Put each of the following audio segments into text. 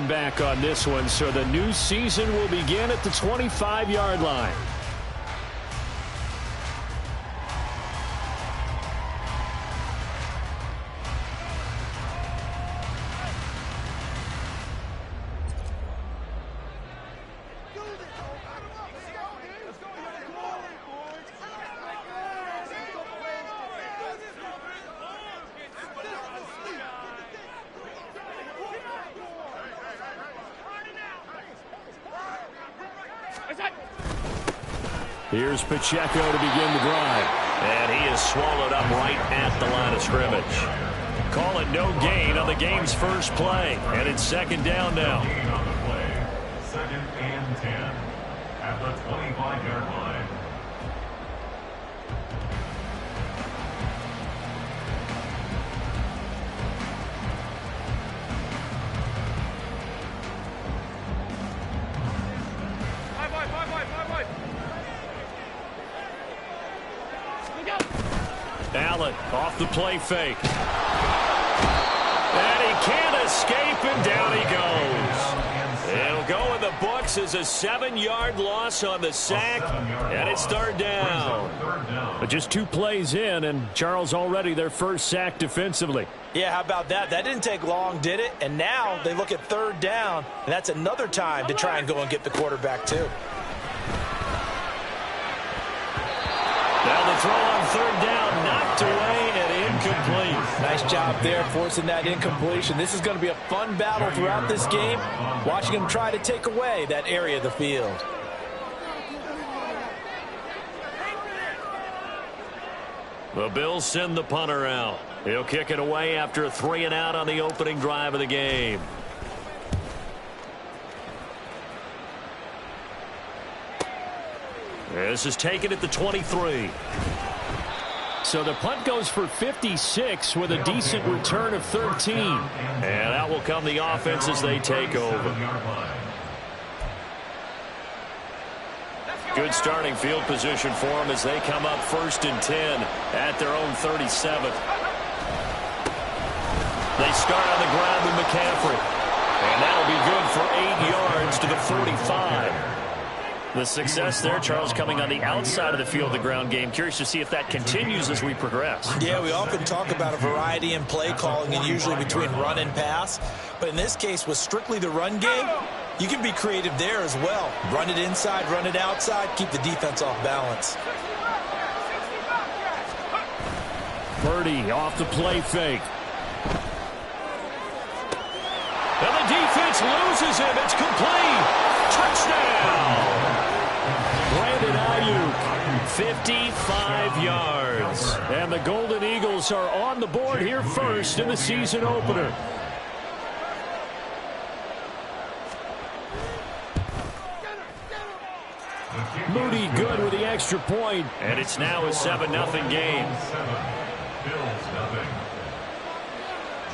back on this one, so the new season will begin at the 25-yard line. Here's Pacheco to begin the drive. And he is swallowed up right at the line of scrimmage. Call it no gain on the game's first play. And it's second down now. Second and 10 at the 25-yard line. Allen off the play fake. And he can't escape, and down he goes. It'll go in the books as a 7-yard loss on the sack, and it's third down. But just 2 plays in, and Charles already their first sack defensively. Yeah, how about that? That didn't take long, did it? And now they look at third down, and that's another time to try and go and get the quarterback too. Now the throw on third down, knocked away and incomplete. Nice job there forcing that incompletion. This is going to be a fun battle throughout this game, watching him try to take away that area of the field. The Bills send the punter out. He'll kick it away after a 3-and-out on the opening drive of the game. This is taken at the 23. So the punt goes for 56 with a decent return of 13. And out will come the offense as they take over. Good starting field position for them as they come up 1st and 10 at their own 37th. They start on the ground with McCaffrey. And that'll be good for 8 yards to the 45. The success there, Charles, coming on the outside of the field, the ground game. Curious to see if that continues as we progress. Yeah, we often talk about a variety in play calling and usually between run and pass. But in this case, with strictly the run game, you can be creative there as well. Run it inside, run it outside, keep the defense off balance. Purdy off the play fake. And the defense loses him. It's complete. Touchdown. Brandon Ayuk, 55 yards. And the Golden Eagles are on the board here first in the season opener. Moody good with the extra point. And it's now a 7-0 game. Bills nothing.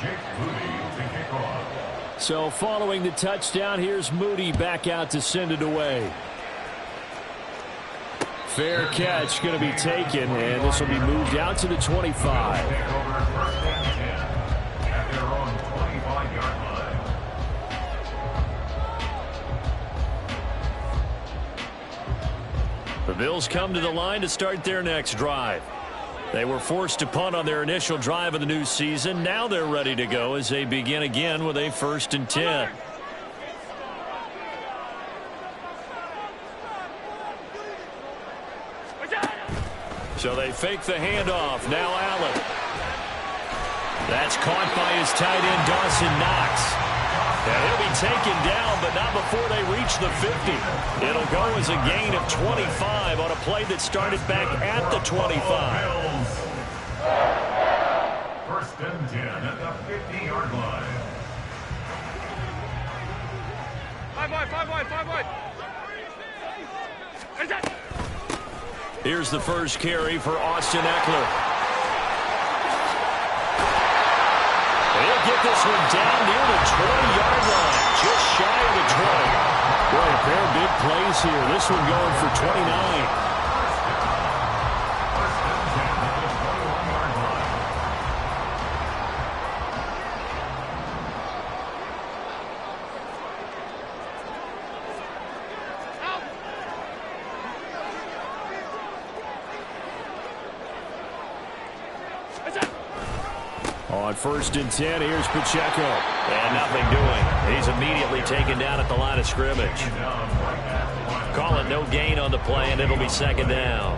Jake Moody to kick off. So following the touchdown, here's Moody back out to send it away. Fair catch going to be taken, and this will be moved out to the 25. The Bills come to the line to start their next drive. They were forced to punt on their initial drive of the new season. Now they're ready to go as they begin again with a 1st and 10. So they fake the handoff. Now Allen. That's caught by his tight end, Dawson Knox. And he'll be taken down, but not before they reach the 50. It'll go as a gain of 25 on a play that started back at the 25. 1st and 10 at the 50-yard line. 5 wide. Here's the first carry for Austin Eckler. He'll get this one down near the 20-yard line, just shy of the 20. Boy, a pair of big plays here. This one going for 29. On 1st and 10, here's Pacheco. And nothing doing. He's immediately taken down at the line of scrimmage. Call it no gain on the play, and it'll be 2nd down.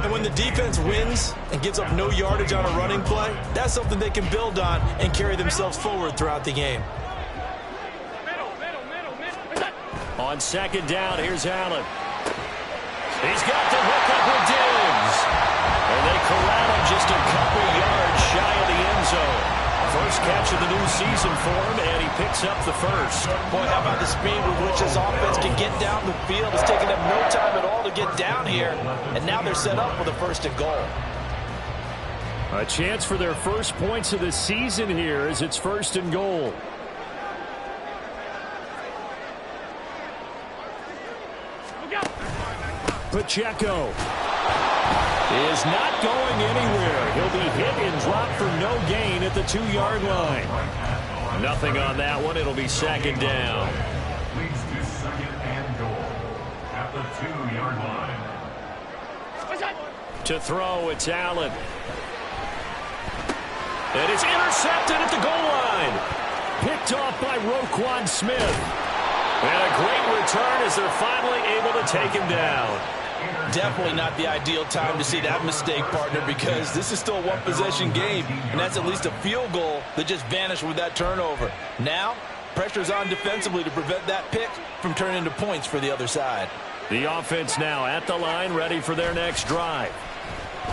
And when the defense wins and gives up no yardage on a running play, that's something they can build on and carry themselves forward throughout the game. On 2nd down, here's Allen. He's got the hook up with Diggs. And they corral him just a couple yards shy of the end zone. First catch of the new season for him, and he picks up the first. Boy, how about the speed with which this offense can get down the field? It's taken them no time at all to get down here, and now they're set up with a 1st and goal. A chance for their first points of the season here as it's 1st and goal. Pacheco is not going anywhere. He'll be hit and dropped for no gain at the 2-yard line. Nothing on that one. It'll be 2nd down. Leads to 2nd and goal at the 2-yard line. To throw, it's Allen. And it's intercepted at the goal line. Picked off by Roquan Smith. And a great return as they're finally able to take him down. Definitely not the ideal time to see that mistake, partner, because this is still a one-possession game, and that's at least a field goal that just vanished with that turnover. Now, pressure's on defensively to prevent that pick from turning into points for the other side. The offense now at the line, ready for their next drive.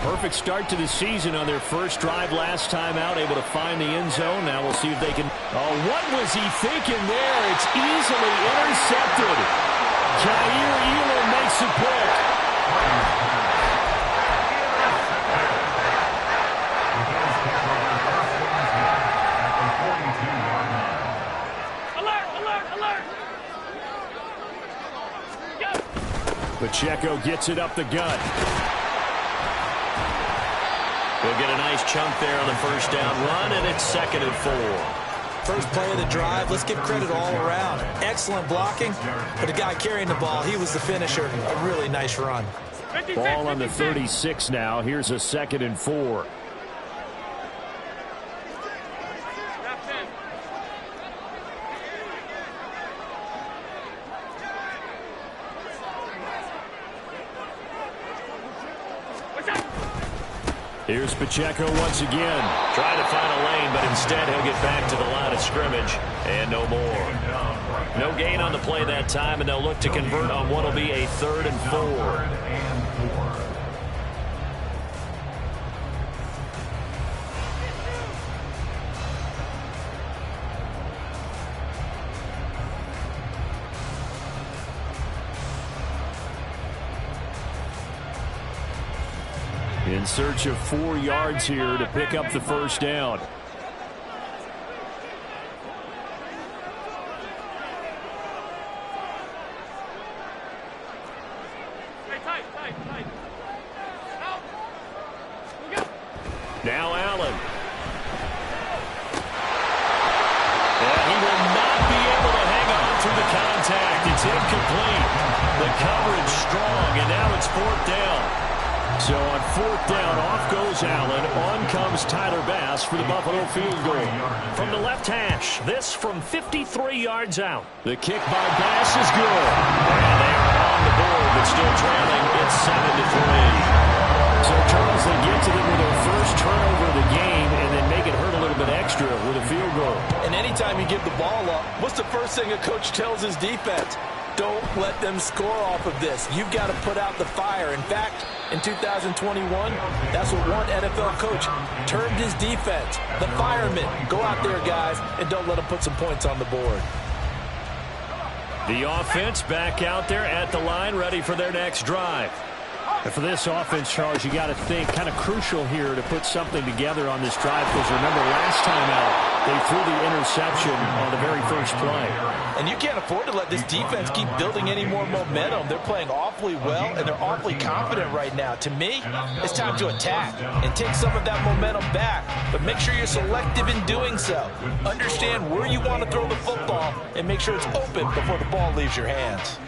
Perfect start to the season on their first drive last time out, able to find the end zone. Now we'll see if they can... Oh, what was he thinking there? It's easily intercepted. Jair Elam makes a pick. Pacheco gets it up the gut. He'll get a nice chunk there on the 1st down run, and it's 2nd and 4. First play of the drive, let's give credit all around. Excellent blocking, but the guy carrying the ball, he was the finisher. A really nice run. Ball on the 36 now. Here's a 2nd and 4. Here's Pacheco once again. Trying to find a lane, but instead he'll get back to the line of scrimmage. And no more. No gain on the play that time, and they'll look to convert on what will be a 3rd and 4. In search of 4 yards here to pick up the 1st down. Now Allen. And he will not be able to hang on through the contact. It's incomplete. The coverage strong, and now it's 4th down. So on 4th down, off goes Allen. On comes Tyler Bass for the Buffalo field goal. From the left hash, this from 53 yards out. The kick by Bass is good. And they are on the board, but still trailing. It's 7-3. So, Charles, they get to them with their first turnover of the game and then make it hurt a little bit extra with a field goal. And anytime you give the ball up, what's the first thing a coach tells his defense? Don't let them score off of this. You've got to put out the fire. In fact, in 2021, that's what one NFL coach termed his defense. The firemen. Go out there, guys, and don't let them put some points on the board. The offense back out there at the line, ready for their next drive. And for this offense, Charles, you got to think kind of crucial here to put something together on this drive, because remember last time out, they threw the interception on the very first play. And you can't afford to let this defense keep building any more momentum. They're playing awfully well, and they're awfully confident right now. To me, it's time to attack and take some of that momentum back, but make sure you're selective in doing so. Understand where you want to throw the football and make sure it's open before the ball leaves your hands.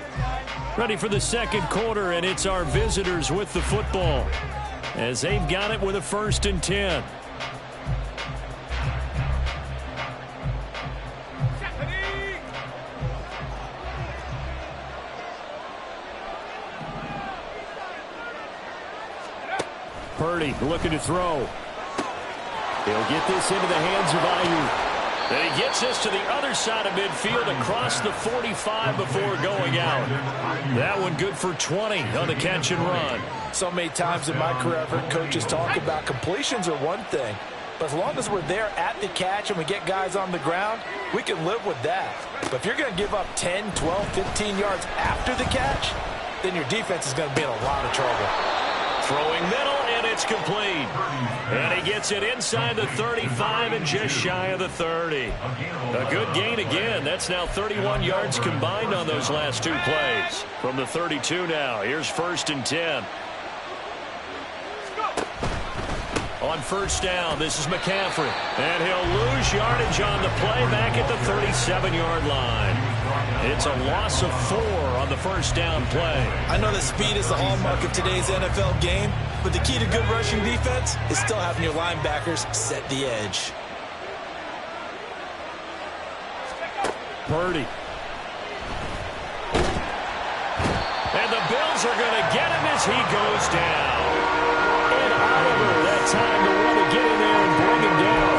Ready for the second quarter, and it's our visitors with the football as they've got it with a 1st and 10. Purdy looking to throw. He'll get this into the hands of Ayuk. And he gets this to the other side of midfield across the 45 before going out. That one good for 20 on the catch and run. So many times in my career, I've heard coaches talk about completions are one thing. But as long as we're there at the catch and we get guys on the ground, we can live with that. But if you're going to give up 10, 12, 15 yards after the catch, then your defense is going to be in a lot of trouble. Throwing middle, and it's complete. And he gets it inside the 35 and just shy of the 30. A good gain again. That's now 31 yards combined on those last two plays. From the 32 now, here's 1st and 10. On first down, this is McCaffrey. And he'll lose yardage on the play back at the 37-yard line. It's a loss of 4 on the first down play. I know that speed is the hallmark of today's NFL game, but the key to good rushing defense is still having your linebackers set the edge. Purdy. And the Bills are going to get him as he goes down. And Oliver, that time to want to get in there and bring him down.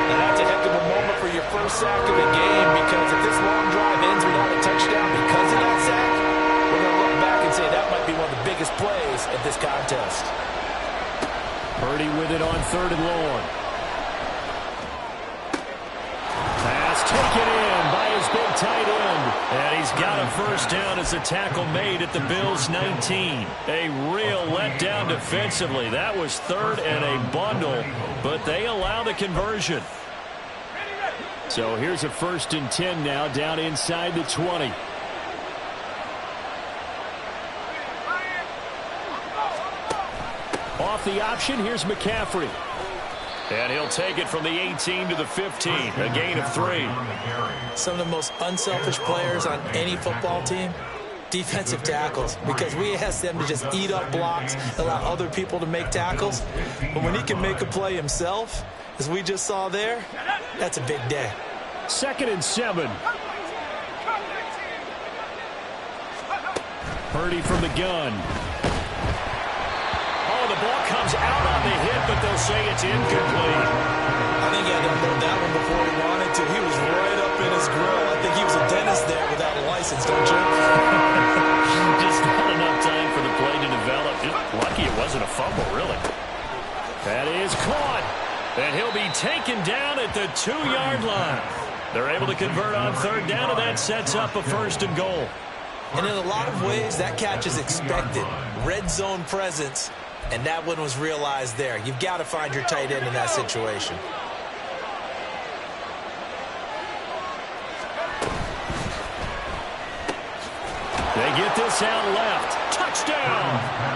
And that's a heck of a moment for your first sack of the game, because if this long drive ends without a touchdown because of that sack, we're going to look back and say that might be one of the biggest plays of this contest. Purdy with it on 3rd and long. Pass taken in by his big tight end. And he's got a first down as a tackle made at the Bills' 19. A real letdown defensively. That was 3rd and a bundle, but they allow the conversion. So here's a 1st and 10 now down inside the 20. Off the option, here's McCaffrey. And he'll take it from the 18 to the 15, a gain of 3. Some of the most unselfish players on any football team, defensive tackles, because we ask them to just eat up blocks, allow other people to make tackles. But when he can make a play himself, as we just saw there, that's a big day. 2nd and 7. Purdy from the gun. Oh, the ball comes out on the hit, but they'll say it's incomplete. I think he had to unload that one before he wanted to. He was right up in his grill. I think he was a dentist there without a license, don't you? Just not enough time for the play to develop. Just lucky it wasn't a fumble, really. That is caught. And he'll be taken down at the 2-yard line. They're able to convert on 3rd down, and that sets up a 1st and goal. And in a lot of ways, that catch is expected. Red zone presence, and that one was realized there. You've got to find your tight end in that situation. They get this out left. Touchdown!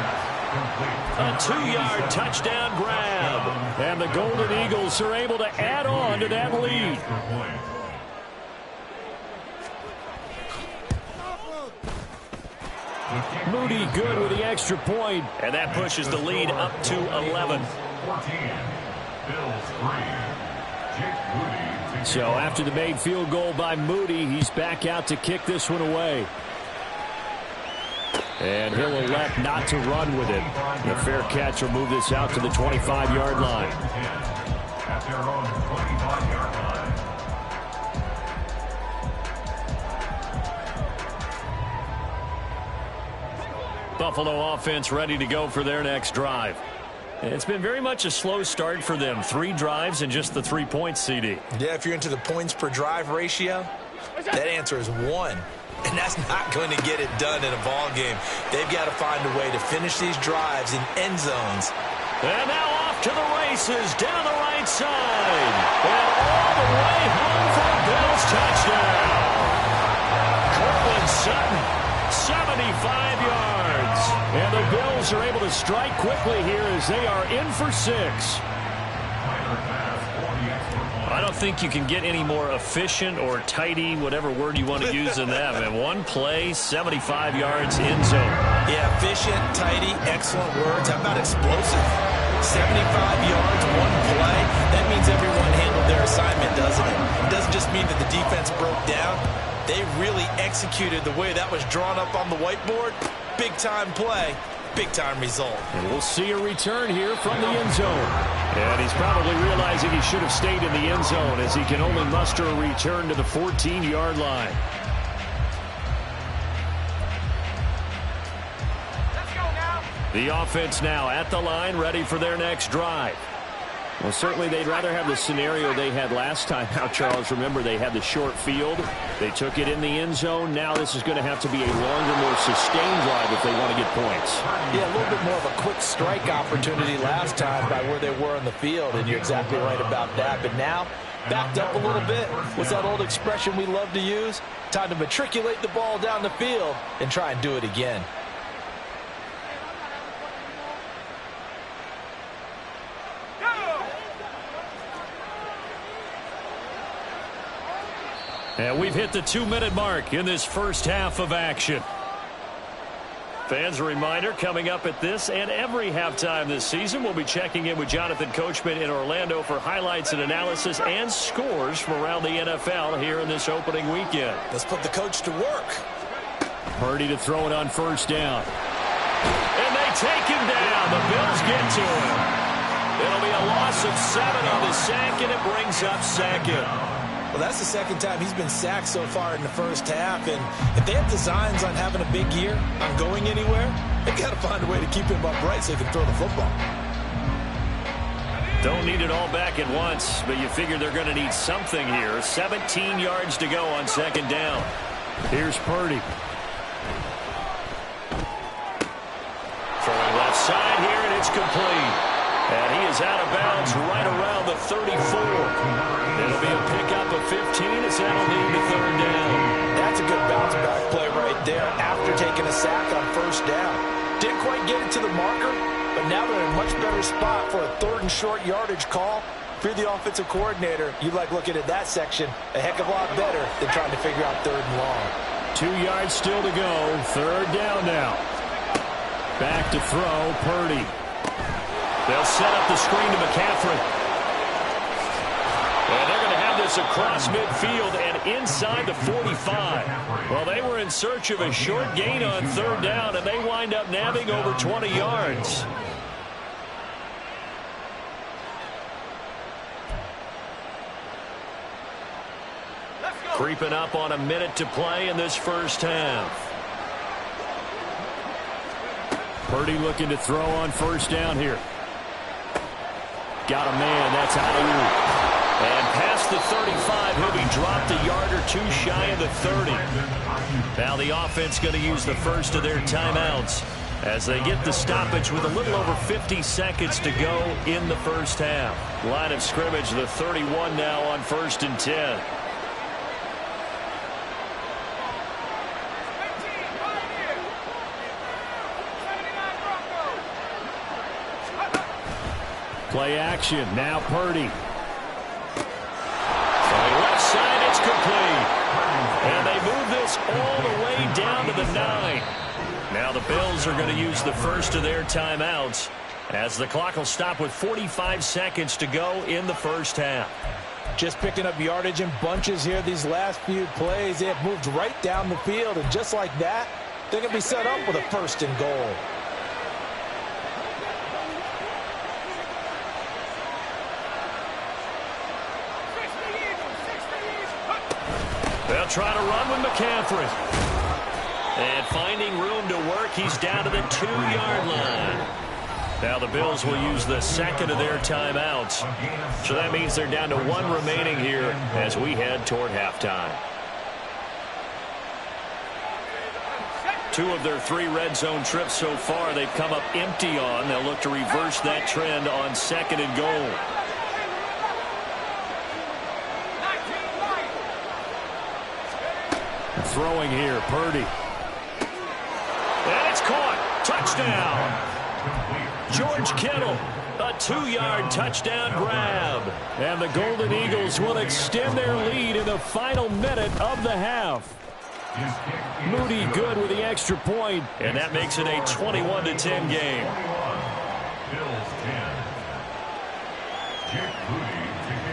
A 2-yard touchdown grab. And the Golden Eagles are able to add on to that lead. Moody good with the extra point. And that pushes the lead up to 11. So after the made field goal by Moody, he's back out to kick this one away. And he'll elect not to run with it. The fair catch will move this out to the 25-yard line. At their own 25-yard line. Buffalo offense ready to go for their next drive. It's been very much a slow start for them. 3 drives and just the 3 points, CD. Yeah, if you're into the points per drive ratio, that answer is 1. And that's not going to get it done in a ball game. They've got to find a way to finish these drives in end zones. And now off to the races down the right side. And all the way home for a Bills touchdown. Cortland Sutton, 75 yards. And the Bills are able to strike quickly here as they are in for 6. I don't think you can get any more efficient or tidy, whatever word you want to use in that. And one play, 75 yards in zone. Yeah, efficient, tidy, excellent words. How about explosive? 75 yards, one play. That means everyone handled their assignment, doesn't it? It doesn't just mean that the defense broke down. They really executed the way that was drawn up on the whiteboard. Big-time play. big-time result. And we'll see a return here from the end zone. And he's probably realizing he should have stayed in the end zone as he can only muster a return to the 14-yard line. The offense now at the line, ready for their next drive. Well, certainly they'd rather have the scenario they had last time out, Charles. Remember, they had the short field. They took it in the end zone. Now this is going to have to be a longer, more sustained drive if they want to get points. Yeah, a little bit more of a quick strike opportunity last time by where they were on the field, and you're exactly right about that. But now, backed up a little bit. What's that old expression we love to use? Time to matriculate the ball down the field and try and do it again. And we've hit the 2-minute mark in this first half of action. Fans, a reminder, coming up at this and every halftime this season, we'll be checking in with Jonathan Coachman in Orlando for highlights and analysis and scores from around the NFL here in this opening weekend. Let's put the coach to work. Purdy to throw it on first down. And they take him down. The Bills get to him. It'll be a loss of 7 on the sack, and it brings up second. Well, that's the second time he's been sacked so far in the first half, and if they have designs on having a big year, on going anywhere, they've got to find a way to keep him upright so he can throw the football. Don't need it all back at once, but you figure they're going to need something here. 17 yards to go on second down. Here's Purdy. Throwing left side here, and it's complete. And he is out of bounds right around the 34. It'll be a pickup of 15 as that'll lead to third down. That's a good bounce back play right there after taking a sack on first down. Didn't quite get it to the marker, but now they're in a much better spot for a third and short yardage call. If you're the offensive coordinator, you like looking at that section a heck of a lot better than trying to figure out third and long. 2 yards still to go. Third down now. Back to throw, Purdy. They'll set up the screen to McCaffrey. And they're going to have this across midfield and inside the 45. Well, they were in search of a short gain on third down, and they wind up nabbing over 20 yards. Creeping up on a minute to play in this first half. Purdy looking to throw on first down here. Got a man, that's Ayuk. And past the 35, he'll be dropped a yard or two shy of the 30. Now the offense going to use the first of their timeouts as they get the stoppage with a little over 50 seconds to go in the first half. Line of scrimmage, the 31 now on 1st and 10. Play action. Now Purdy. From the left side, it's complete. And they move this all the way down to the 9. Now the Bills are going to use the first of their timeouts as the clock will stop with 45 seconds to go in the first half. Just picking up yardage in bunches here these last few plays. They have moved right down the field, and just like that, they're going to be set up with a first and goal. They'll try to run with McCaffrey. And finding room to work, he's down to the 2-yard line. Now the Bills will use the second of their timeouts. So that means they're down to 1 remaining here as we head toward halftime. 2 of their 3 red zone trips so far they've come up empty on. They'll look to reverse that trend on second and goal. Throwing here, Purdy. And it's caught. Touchdown. George Kittle, a 2-yard touchdown grab. And the Golden Eagles will extend their lead in the final minute of the half. Moody good with the extra point, and that makes it a 21-10 game.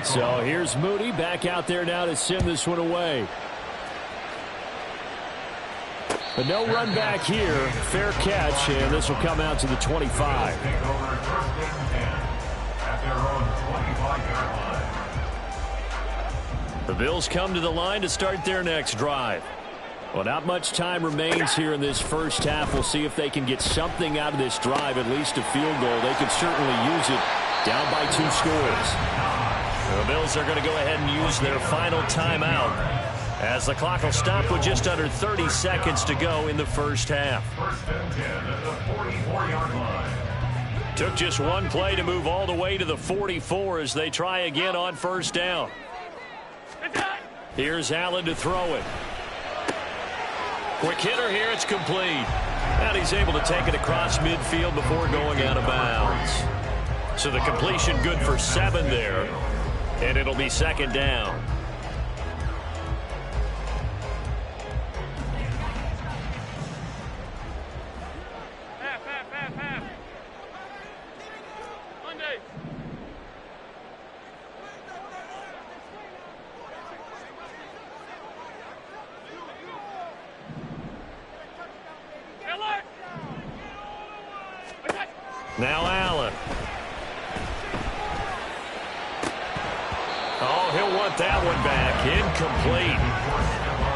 So here's Moody back out there now to send this one away. But no run back here. Fair catch, and this will come out to the 25. Take over first and 10 at their own 25-yard line. The Bills come to the line to start their next drive. Well, not much time remains here in this first half. We'll see if they can get something out of this drive, at least a field goal. They could certainly use it down by 2 scores. The Bills are going to go ahead and use their final timeout as the clock will stop with just under 30 seconds to go in the first half. First and 10 at the 44-yard line. Took just one play to move all the way to the 44 as they try again on first down. Here's Allen to throw it. Quick hitter here, it's complete. And he's able to take it across midfield before going out of bounds. So the completion good for 7 there. And it'll be second down. Monday. Now Allen. Oh, he'll want that one back. Incomplete.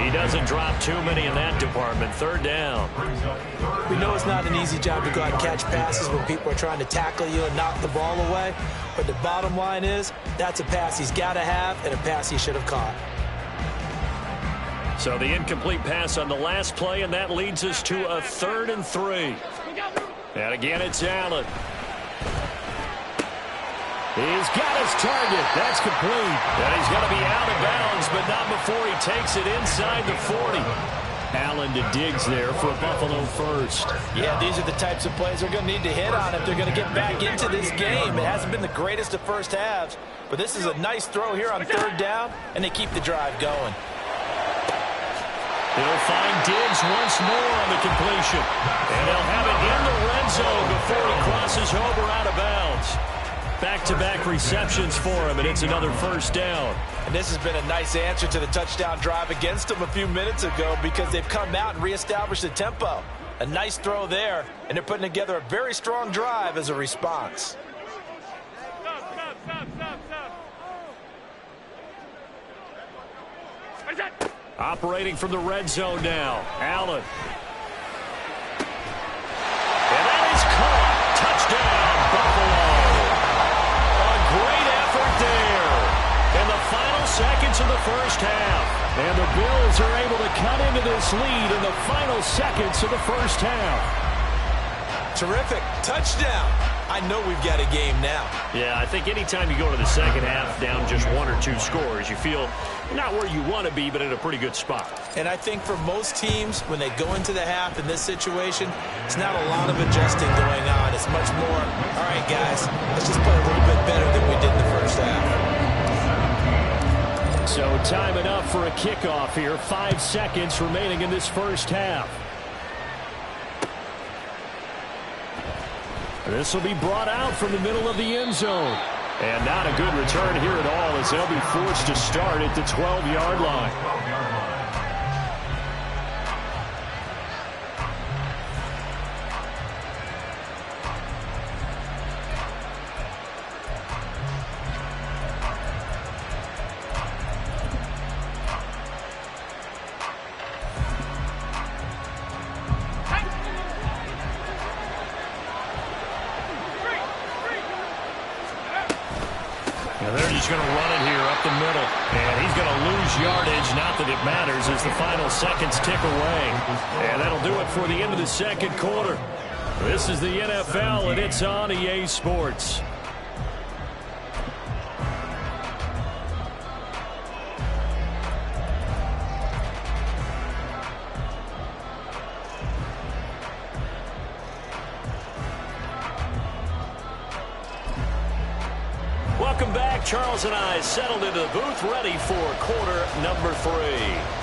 He doesn't drop too many in that department. Third down. We know it's not an easy job to go out and catch passes when people are trying to tackle you and knock the ball away. But the bottom line is, that's a pass he's got to have and a pass he should have caught. So the incomplete pass on the last play, and that leads us to a 3rd and 3. And again, it's Allen. He's got his target. That's complete. And he's going to be out of bounds, but not before he takes it inside the 40. Allen to Diggs there for a Buffalo first. Yeah, these are the types of plays they're going to need to hit on if they're going to get back into this game. It hasn't been the greatest of first halves, but this is a nice throw here on 3rd down, and they keep the drive going. They'll find Diggs once more on the completion. And they'll have it in the red zone before he crosses over out of bounds. Back-to-back receptions for him, and it's another first down. And this has been a nice answer to the touchdown drive against them a few minutes ago because they've come out and reestablished the tempo. A nice throw there, and they're putting together a very strong drive as a response. Operating from the red zone now. Allen. And that is caught. Touchdown, Buffalo. A great effort there in the final seconds of the first half. And the Bills are able to cut into this lead in the final seconds of the first half. Terrific. Touchdown. I know we've got a game now. Yeah, I think anytime you go to the second half down just 1 or 2 scores, you feel not where you want to be, but in a pretty good spot. And I think for most teams, when they go into the half in this situation, it's not a lot of adjusting going on. It's much more, all right, guys, let's just play a little bit better than we did in the first half. So time enough for a kickoff here. 5 seconds remaining in this first half. This will be brought out from the middle of the end zone. And not a good return here at all as they'll be forced to start at the 12-yard line. Going to run it here up the middle, and he's going to lose yardage. Not that it matters as the final seconds tick away, and that'll do it for the end of the second quarter. This is the NFL, and it's on EA Sports. Welcome back. Charles and I settled into the booth ready for quarter number 3.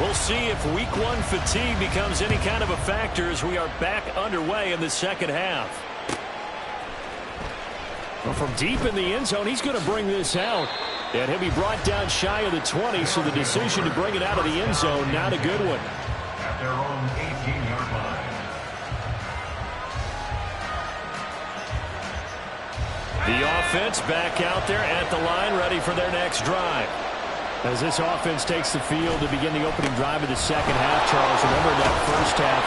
We'll see if week one fatigue becomes any kind of a factor as we are back underway in the second half. Well, from deep in the end zone, he's going to bring this out. And he'll be brought down shy of the 20, so the decision to bring it out of the end zone, not a good one. At their own 18-yard line. The offense back out there at the line, ready for their next drive. As this offense takes the field to begin the opening drive of the second half, Charles, remember that first half,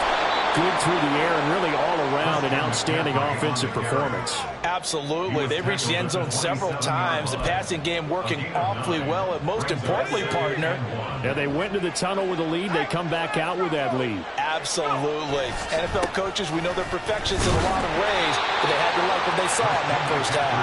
good through the air and really all around an outstanding offensive performance. Absolutely. They've reached the end zone several times. The passing game working awfully well, and most importantly, partner. Yeah, they went into the tunnel with a lead. They come back out with that lead. Absolutely. NFL coaches, we know they're perfectionists in a lot of ways, but they had to like what they saw in that first half.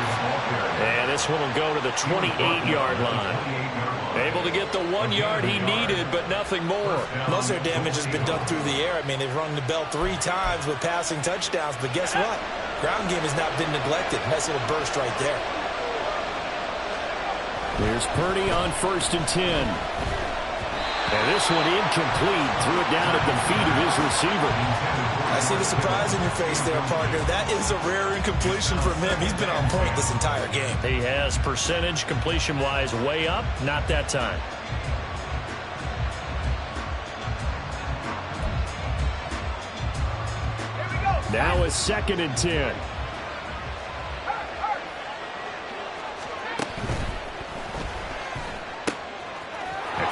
And this one will go to the 28-yard line. Able to get the 1 yard he needed, but nothing more. Most of their damage has been done through the air. I mean, they've rung the bell 3 times with passing touchdowns, but guess what? Ground game has not been neglected. Nice little burst right there. There's Purdy on 1st and 10. And this one incomplete. Threw it down at the feet of his receiver. I see the surprise in your face there, partner. That is a rare incompletion from him. He's been on point this entire game. He has percentage completion-wise way up. Not that time. Now a 2nd and 10.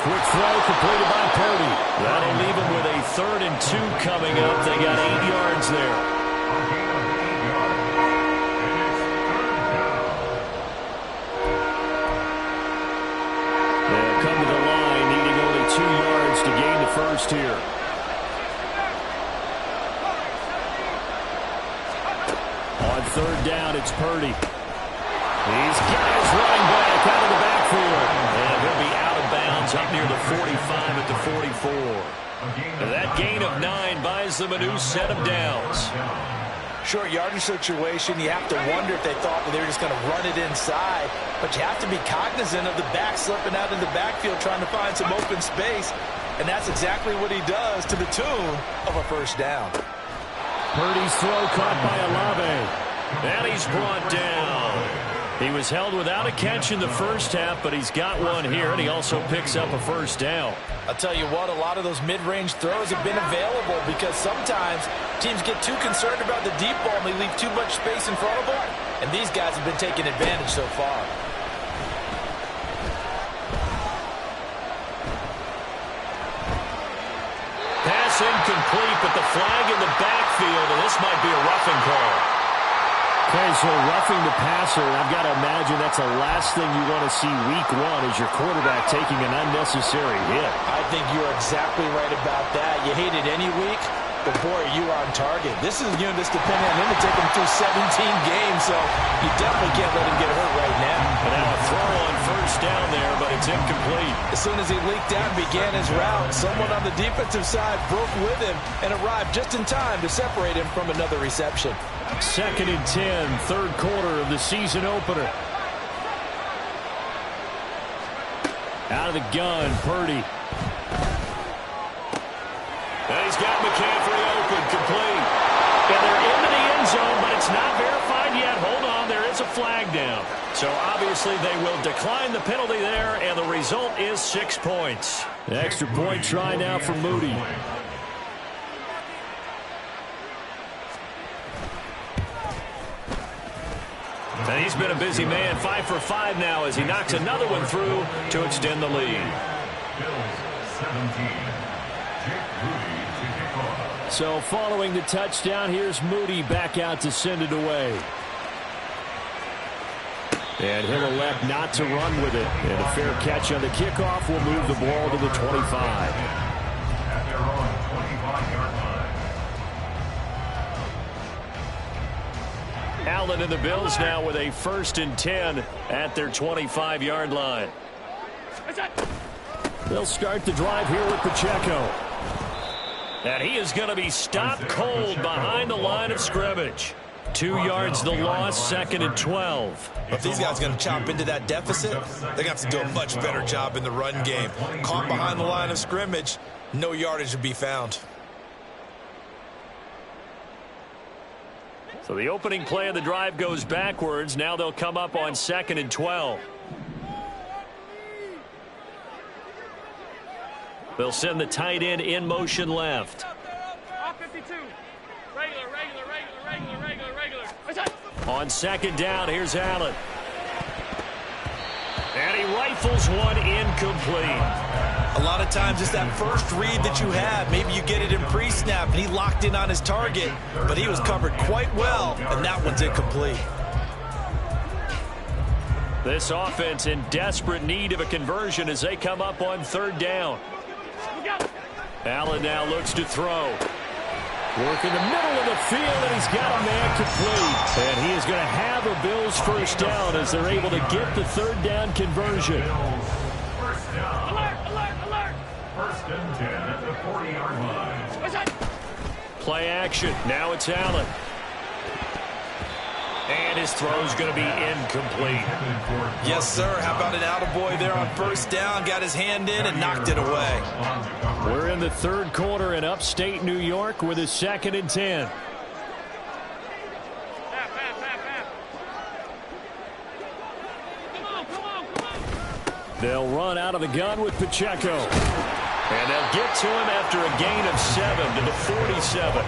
Quick throw completed by Purdy. That'll leave him with a 3rd and 2 coming up. They got 8 yards there. They'll come to the line, needing only 2 yards to gain the first here. On 3rd down, it's Purdy. He's got his running back out of the backfield. And he'll be out of bounds up near the 45 at the 44. And that gain of 9 buys them a new set of downs. Short yardage situation, you have to wonder if they thought that they were just going to run it inside. But you have to be cognizant of the back slipping out in the backfield trying to find some open space. And that's exactly what he does to the tune of a 1st down. Purdy's throw caught by Olave. And he's brought down. He was held without a catch in the first half, but he's got one here, and he also picks up a 1st down. I'll tell you what, a lot of those mid-range throws have been available because sometimes teams get too concerned about the deep ball and they leave too much space in front of them, and these guys have been taking advantage so far. Pass incomplete, but the flag in the backfield, and this might be a roughing call. Okay, so roughing the passer, I've got to imagine that's the last thing you want to see week 1 as your quarterback taking an unnecessary hit. I think you're exactly right about that. You hate it any week, but boy, are you on target. This is a unit that's dependent on him to take him through 17 games, so you definitely can't let him get hurt right now. And now a throw on 1st down there, but it's incomplete. As soon as he leaked out and began his route, someone on the defensive side broke with him and arrived just in time to separate him from another reception. 2nd and 10, 3rd quarter of the season opener. Out of the gun, Purdy. And he's got McCaffrey open, complete. And they're into the end zone, but it's not verified yet. Hold on, there is a flag down. So obviously they will decline the penalty there, and the result is 6 points. An extra point try now for Moody. And he's been a busy man, 5 for 5 now as he knocks another one through to extend the lead. So following the touchdown, here's Moody back out to send it away. And he'll elect not to run with it. And a fair catch on the kickoff will move the ball to the 25. At their own 25-yard line. Allen and the Bills now with a 1st and 10 at their 25-yard line. They'll start the drive here with Pacheco. And he is going to be stopped cold behind the line of scrimmage. 2 yards the loss, 2nd and 12. If these guys are going to chop into that deficit, they're going to have to do a much better job in the run game. Caught behind the line of scrimmage, no yardage to be found. So the opening play of the drive goes backwards. Now they'll come up on 2nd and 12. They'll send the tight end in motion left. 52. Regular. On 2nd down, here's Allen. And he rifles one incomplete. A lot of times it's that first read that you have. Maybe you get it in pre-snap, and he locked in on his target, but he was covered quite well, and that one's incomplete. This offense in desperate need of a conversion as they come up on 3rd down. Allen now looks to throw. Work in the middle of the field, and he's got a man complete. And he is going to have a Bills first down as they're able to get the 3rd down conversion. First down. Alert. 1st and 10 at the 40-yard line. Play action. Now it's Allen. And his throw's going to be incomplete. Yes, sir. How about an attaboy there on 1st down? Got his hand in and knocked it away. We're in the 3rd quarter in upstate New York with a 2nd and 10. Come on. They'll run out of the gun with Pacheco. And they'll get to him after a gain of 7 to the 47.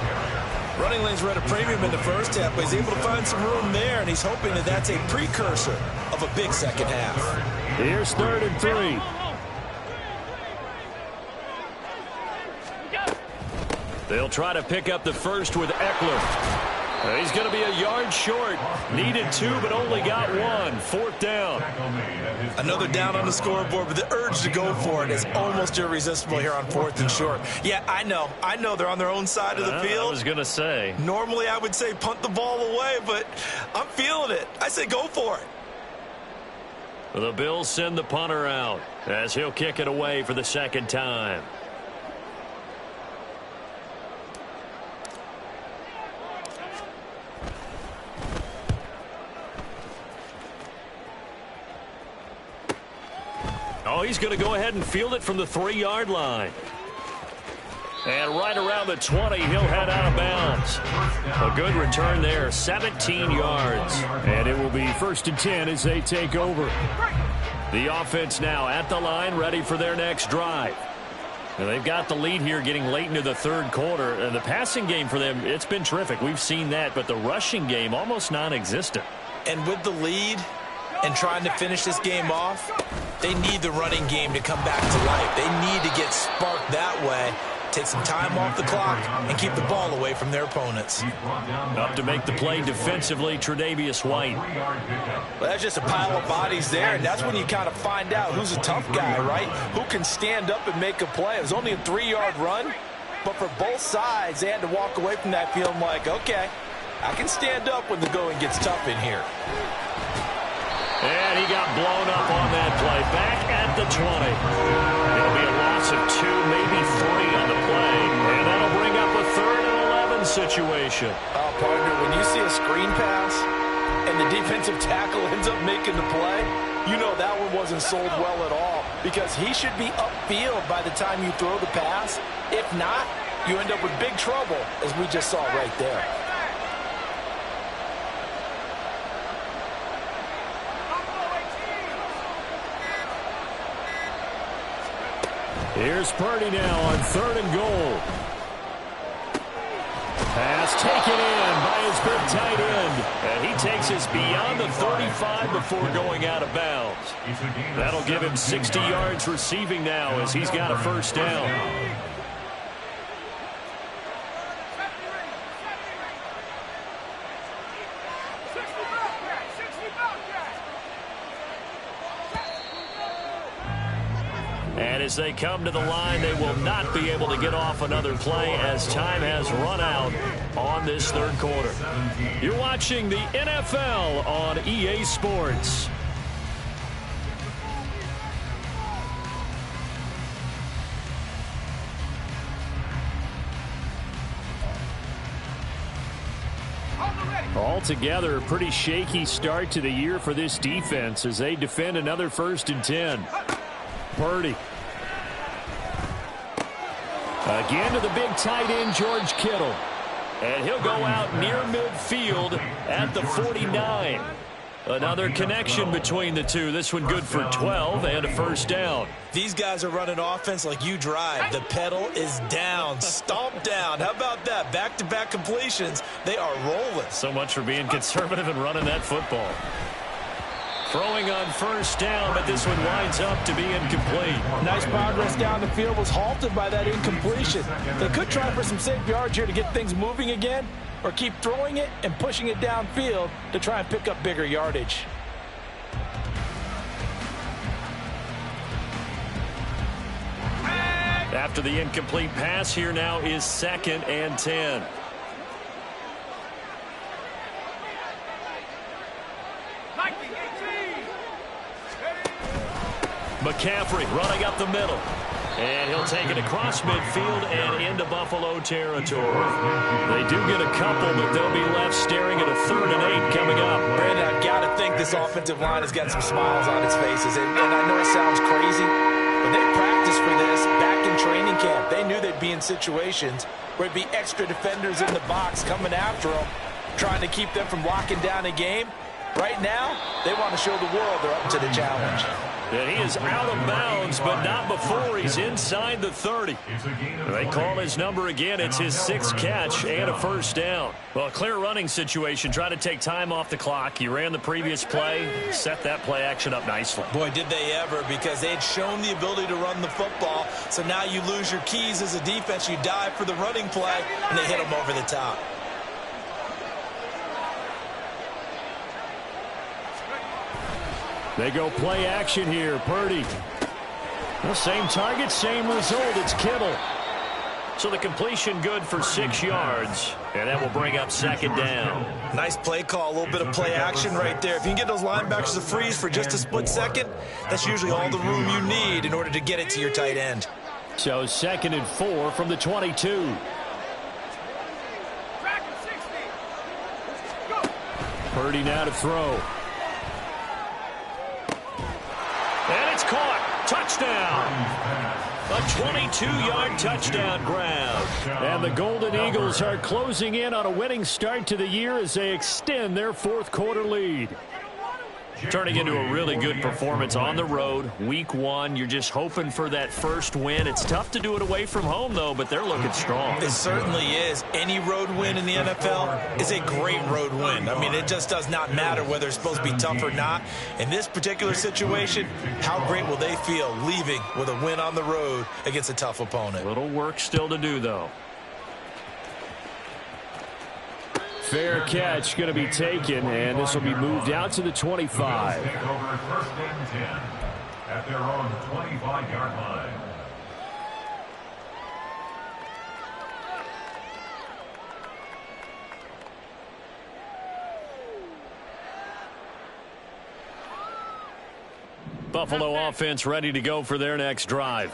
Running lanes were at a premium in the first half, but he's able to find some room there, and he's hoping that that's a precursor of a big second half. Here's 3rd and 3. They'll try to pick up the first with Eckler. He's going to be a yard short. Needed 2, but only got 1. 4th down. Another down on the scoreboard, but the urge to go for it is almost irresistible here on 4th and short. Yeah, I know they're on their own side of the field. I was going to say. Normally I would say punt the ball away, but I'm feeling it. I say go for it. The Bills send the punter out as he'll kick it away for the 2nd time. Oh, he's going to go ahead and field it from the 3-yard line. And right around the 20, he'll head out of bounds. A good return there, 17 yards. And it will be 1st and 10 as they take over. The offense now at the line, ready for their next drive. And they've got the lead here getting late into the 3rd quarter. And the passing game for them, it's been terrific. We've seen that, but the rushing game almost non-existent. And with the lead and trying to finish this game off, they need the running game to come back to life. They need to get sparked that way, take some time off the clock, and keep the ball away from their opponents. Up to make the play defensively, Tre'Davious White. Well, that's just a pile of bodies there, and that's when you kind of find out who's a tough guy, right? Who can stand up and make a play. It was only a 3-yard run, but for both sides, they had to walk away from that feeling like, okay, I can stand up when the going gets tough in here. And he got blown up on that play. Back at the 20. It'll be a loss of 2, maybe 3 on the play. And that'll bring up a 3rd and 11 situation. Partner, when you see a screen pass and the defensive tackle ends up making the play, you know that one wasn't sold well at all, because he should be upfield by the time you throw the pass. If not, you end up with big trouble, as we just saw right there. Here's Purdy now on 3rd and goal. Pass taken in by his big tight end. And he takes us beyond the 35 before going out of bounds. That'll give him 60 yards receiving now as he's got a 1st down. And as they come to the line, they will not be able to get off another play as time has run out on this 3rd quarter. You're watching the NFL on EA Sports. On the ready. Altogether, a pretty shaky start to the year for this defense as they defend another 1st and 10. Purdy. Again to the big tight end, George Kittle. And he'll go out near midfield at the 49. Another connection between the two. This one good for 12 and a 1st down. These guys are running offense like you drive. The pedal is down, stomp down. How about that? Back-to-back completions. They are rolling. So much for being conservative and running that football. Throwing on 1st down, but this one winds up to be incomplete. Nice progress down the field, was halted by that incompletion. They could try for some safe yards here to get things moving again, or keep throwing it and pushing it downfield to try and pick up bigger yardage. After the incomplete pass, here now is 2nd and 10. McCaffrey running up the middle. And he'll take it across midfield and into Buffalo territory. They do get a couple, but they'll be left staring at a 3rd and 8 coming up. Brandon, I've got to think this offensive line has got some smiles on its faces. And I know it sounds crazy, but they practiced for this back in training camp. They knew they'd be in situations where it'd be extra defenders in the box coming after them, trying to keep them from locking down a game. Right now, they want to show the world they're up to the challenge. And he is out of bounds, but not before he's inside the 30. They call his number again. It's his 6th catch and a 1st down. Well, a clear running situation. Try to take time off the clock. He ran the previous play, set that play action up nicely. Boy, did they ever, because they had shown the ability to run the football. So now you lose your keys as a defense. You dive for the running play, and they hit them over the top. They go play action here. Purdy. Well, same target, same result. It's Kittle. So the completion good for 6 yards. And that will bring up 2nd down. Nice play call. A little bit of play action right there. If you can get those linebackers to freeze for just a split second, that's usually all the room you need in order to get it to your tight end. So 2nd and 4 from the 22. Purdy now to throw. And it's caught. Touchdown. A 22-yard touchdown grab. And the Golden Eagles are closing in on a winning start to the year as they extend their 4th quarter lead. Turning into a really good performance on the road. Week 1, you're just hoping for that first win. It's tough to do it away from home, though, but they're looking strong. It certainly is. Any road win in the NFL is a great road win. I mean, it just does not matter whether it's supposed to be tough or not. In this particular situation, how great will they feel leaving with a win on the road against a tough opponent? Little work still to do, though. Fair catch going to be taken, and this will be moved out to the 25. Take over 1st and 10 at their own 25-yard line. Buffalo offense ready to go for their next drive.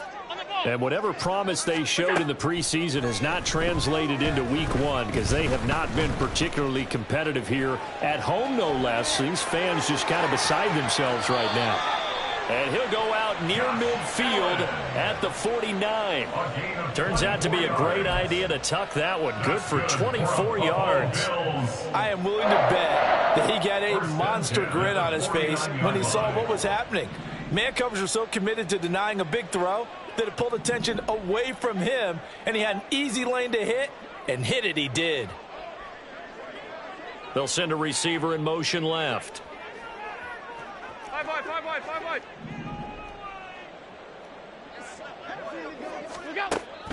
And whatever promise they showed in the preseason has not translated into week 1 because they have not been particularly competitive here at home, no less. These fans just kind of beside themselves right now. And he'll go out near midfield at the 49. Turns out to be a great idea to tuck that one. Good for 24 yards. I am willing to bet that he got a monster grin on his face when he saw what was happening. Man coverage was so committed to denying a big throw that it pulled attention away from him, and he had an easy lane to hit, and hit it he did. They'll send a receiver in motion left. 5 wide.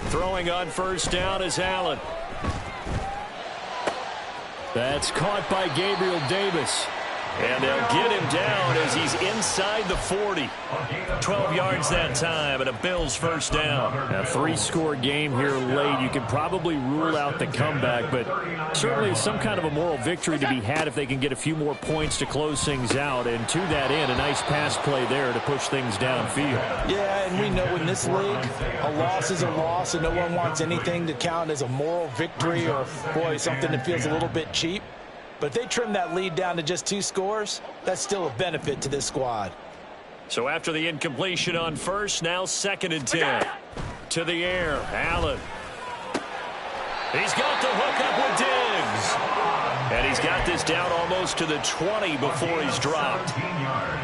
Throwing on 1st down is Allen. That's caught by Gabriel Davis. And they'll get him down as he's inside the 40. 12 yards that time, and a Bills 1st down. A 3-score game here late. You can probably rule out the comeback, but certainly some kind of a moral victory to be had if they can get a few more points to close things out. And to that end, a nice pass play there to push things downfield. Yeah, and we know in this league, a loss is a loss, and no one wants anything to count as a moral victory or, boy, something that feels a little bit cheap. But if they trim that lead down to just 2 scores, that's still a benefit to this squad. So after the incompletion on first, now 2nd and 10. To the air, Allen. He's got the hook up with Diggs. And he's got this down almost to the 20 before he's dropped.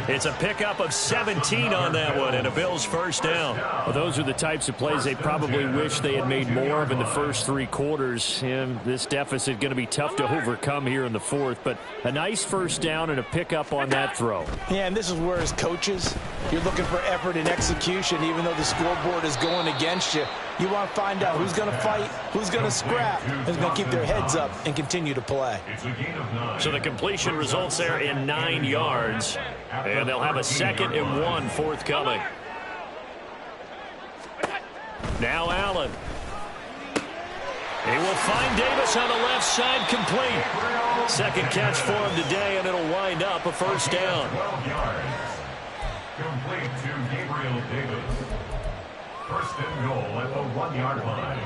It's a pickup of 17 on that one, and a Bills first down. Well, those are the types of plays they probably wish they had made more of in the first 3 quarters. And this deficit going to be tough to overcome here in the 4th. But a nice first down and a pickup on that throw. Yeah, and this is where as coaches, you're looking for effort and execution, even though the scoreboard is going against you. You want to find out who's going to fight, who's going to scrap, who's going to keep their heads up and continue to play. So the completion results there in 9 yards. And they'll have a 2nd and 1 forthcoming. Now Allen. He will find Davis on the left side, complete. 2nd catch for him today, and it'll wind up a first down. 12 yards. Complete to Gabriel Davis. 1st and goal at the 1-yard line.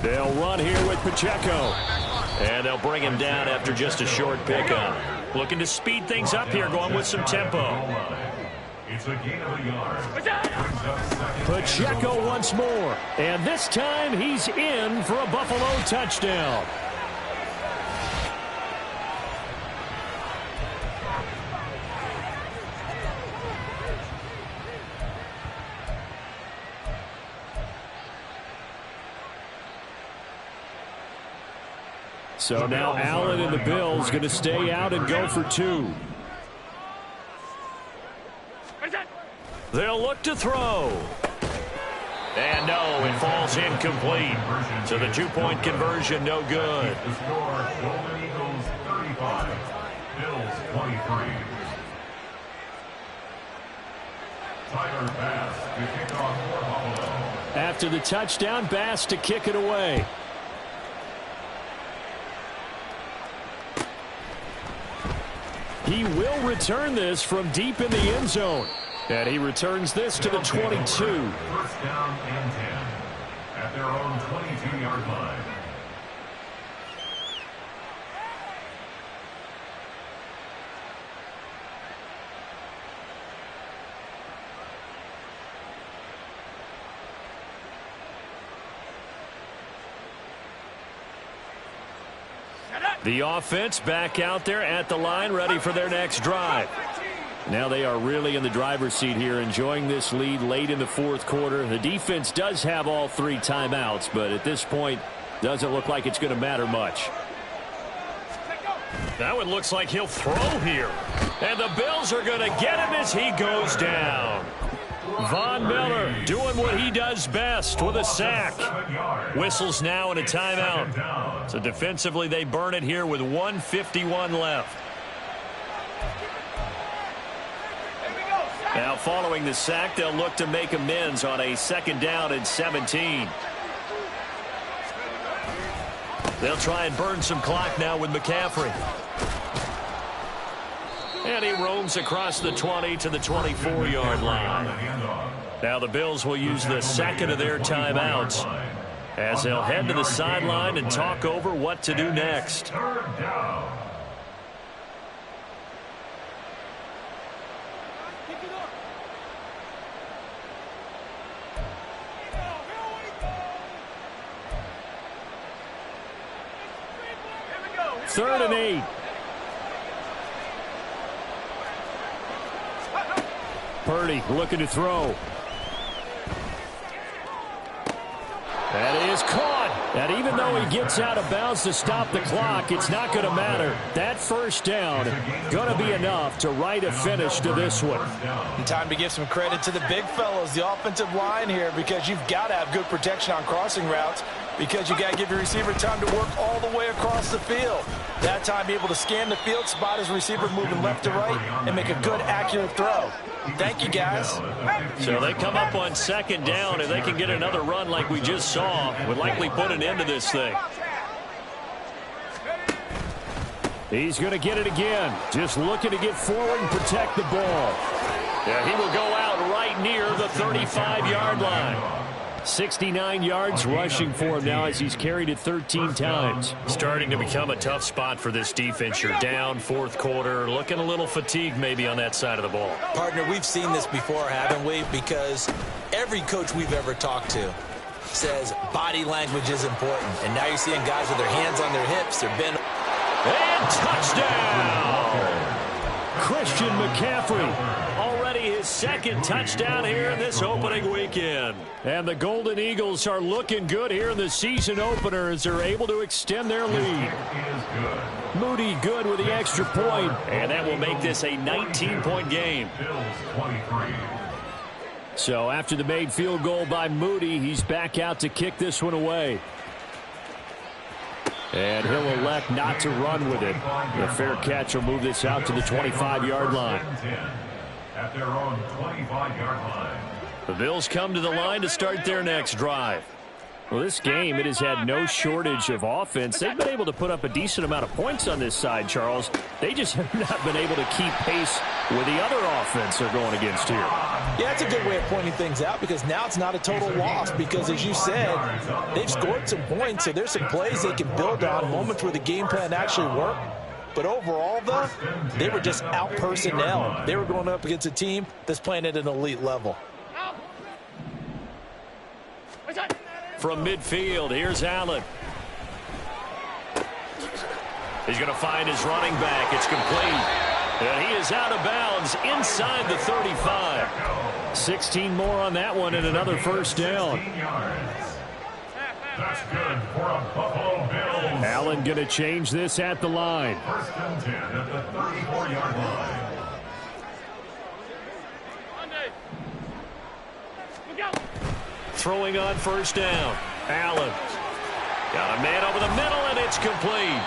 They'll run here with Pacheco. And they'll bring him down after just a short pickup. Looking to speed things up here, going with some tempo. It's a gain of a yard. Pacheco once more. And this time he's in for a Buffalo touchdown. So now Allen and the Bills going to stay out and go for 2. They'll look to throw. And no, it falls incomplete. So the 2-point conversion, no good. The score, Golden Eagles 35, Bills 23. Tyler Bass to kick off for Buffalo. After the touchdown, Bass to kick it away. He will return this from deep in the end zone. And he returns this to the 22. 1st down and 10 at their own 22-yard line. The offense back out there at the line, ready for their next drive. Now they are really in the driver's seat here, enjoying this lead late in the 4th quarter. The defense does have all 3 timeouts, but at this point, doesn't look like it's going to matter much. Now it looks like he'll throw here. And the Bills are going to get him as he goes down. Von Miller doing what he does best with a sack. Whistles now and a timeout. So defensively they burn it here with 1:51 left. Now following the sack, they'll look to make amends on a 2nd down and 17. They'll try and burn some clock now with McCaffrey. And he roams across the 20 to the 24-yard line. Now the Bills will use the 2nd of their timeouts as they'll head to the sideline and talk over what to do next. 3rd down. Third and 8. Purdy looking to throw. That is caught. And even though he gets out of bounds to stop the clock, it's not going to matter. That first down going to be enough to write a finish to this one. And time to give some credit to the big fellows, the offensive line here, because you've got to have good protection on crossing routes, because you got to give your receiver time to work all the way across the field. That time, be able to scan the field, spot his receiver moving left to right, and make a good, accurate throw. Thank you, guys. So they come up on 2nd down, and they can get another run like we just saw. Would likely put an end to this thing. He's going to get it again. Just looking to get forward and protect the ball. Yeah, he will go out right near the 35-yard line. 69 yards rushing for him now as he's carried it 13 times. Starting to become a tough spot for this defense. You're down fourth quarter, looking a little fatigued maybe on that side of the ball. Partner, we've seen this before, haven't we? Because every coach we've ever talked to says body language is important. And now you're seeing guys with their hands on their hips. They're bent. And touchdown! Christian McCaffrey, already his second touchdown here in this opening weekend. And the Golden Eagles are looking good here in the season opener as they're able to extend their lead. Moody good with the extra point, and that will make this a 19-point game. So after the made field goal by Moody, he's back out to kick this one away. And he'll elect not to run with it. The fair catch will move this out to the 25-yard line. At their own 25-yard line. The Bills come to the line to start their next drive. Well, this game, it has had no shortage of offense. They've been able to put up a decent amount of points on this side, Charles. They just have not been able to keep pace with the other offense they're going against here. Yeah, it's a good way of pointing things out because now it's not a total loss because, as you said, they've scored some points, so there's some plays they can build on, moments where the game plan actually worked. But overall, though, they were just out-personnel. They were going up against a team that's playing at an elite level. From midfield, here's Allen. He's going to find his running back. It's complete. And he is out of bounds inside the 35. 16 more on that one and another first down. That's good for a Buffalo Bills. Allen going to change this at the line. First and 10 at the 34-yard line. Throwing on first down. Allen. Got a man over the middle, and it's complete.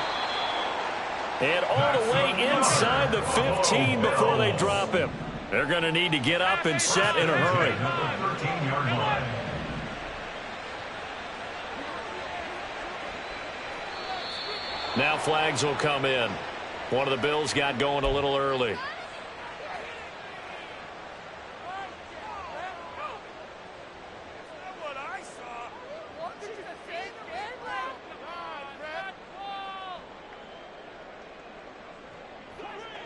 And all the way inside the 15 before they drop him. They're going to need to get up and set in a hurry. Now flags will come in. One of the Bills got going a little early.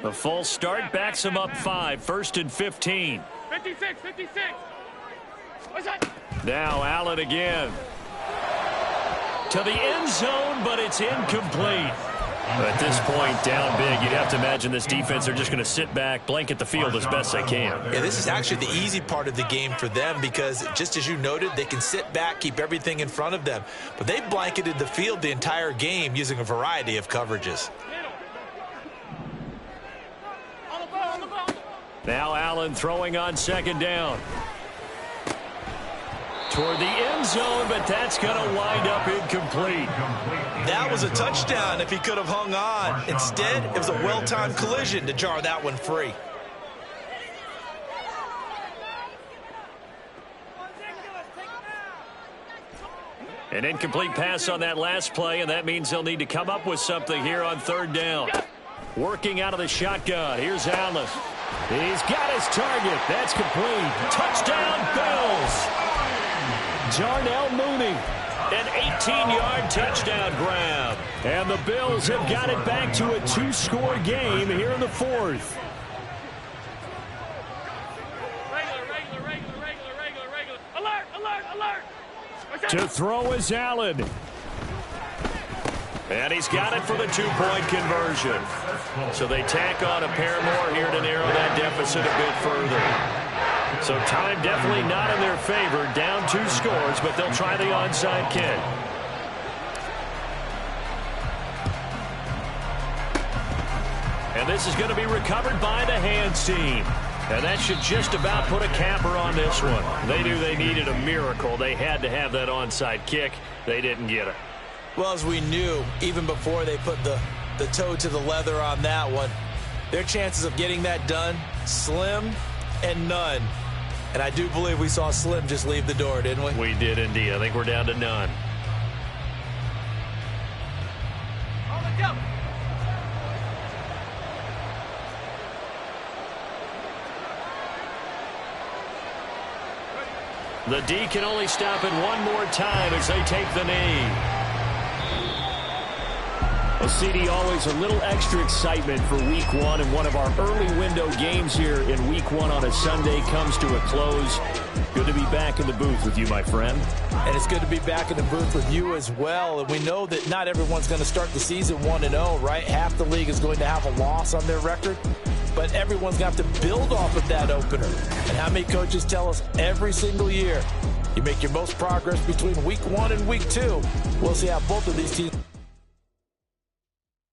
The full start backs him up 5. First and 15. 56. Now Allen again. To the end zone, but it's incomplete. At this point, down big, you'd have to imagine this defense are just going to sit back, blanket the field as best they can. Yeah, this is actually the easy part of the game for them because, just as you noted, they can sit back, keep everything in front of them. But they blanketed the field the entire game using a variety of coverages. Now Allen throwing on second down. Toward the end zone, but that's going to wind up incomplete. That was a touchdown if he could have hung on. Instead, it was a well-timed collision to jar that one free. An incomplete pass on that last play, and that means they'll need to come up with something here on third down. Working out of the shotgun. Here's Allen. He's got his target. That's complete. Touchdown, Bills. Darnell Mooney. An 18-yard touchdown grab. And the Bills have got it back to a 2-score game here in the fourth. Alert. To throw is Allen. And he's got it for the 2-point conversion. So they tack on a pair more here to narrow that deficit a bit further. So time definitely not in their favor. Down 2 scores, but they'll try the onside kick. And this is going to be recovered by the hands team. And that should just about put a capper on this one. They knew they needed a miracle. They had to have that onside kick. They didn't get it. Well, as we knew, even before they put the toe to the leather on that one, their chances of getting that done, slim and none. And I do believe we saw Slim just leave the door, didn't we? We did indeed. I think we're down to none. The D can only stop it one more time as they take the knee. Well, CD, always a little extra excitement for Week 1, and one of our early window games here in Week 1 on a Sunday comes to a close. Good to be back in the booth with you, my friend. And it's good to be back in the booth with you as well. And we know that not everyone's going to start the season 1-0, right? Half the league is going to have a loss on their record. But everyone's going to have to build off of that opener. And how many coaches tell us every single year, you make your most progress between Week 1 and Week 2. We'll see how both of these teams...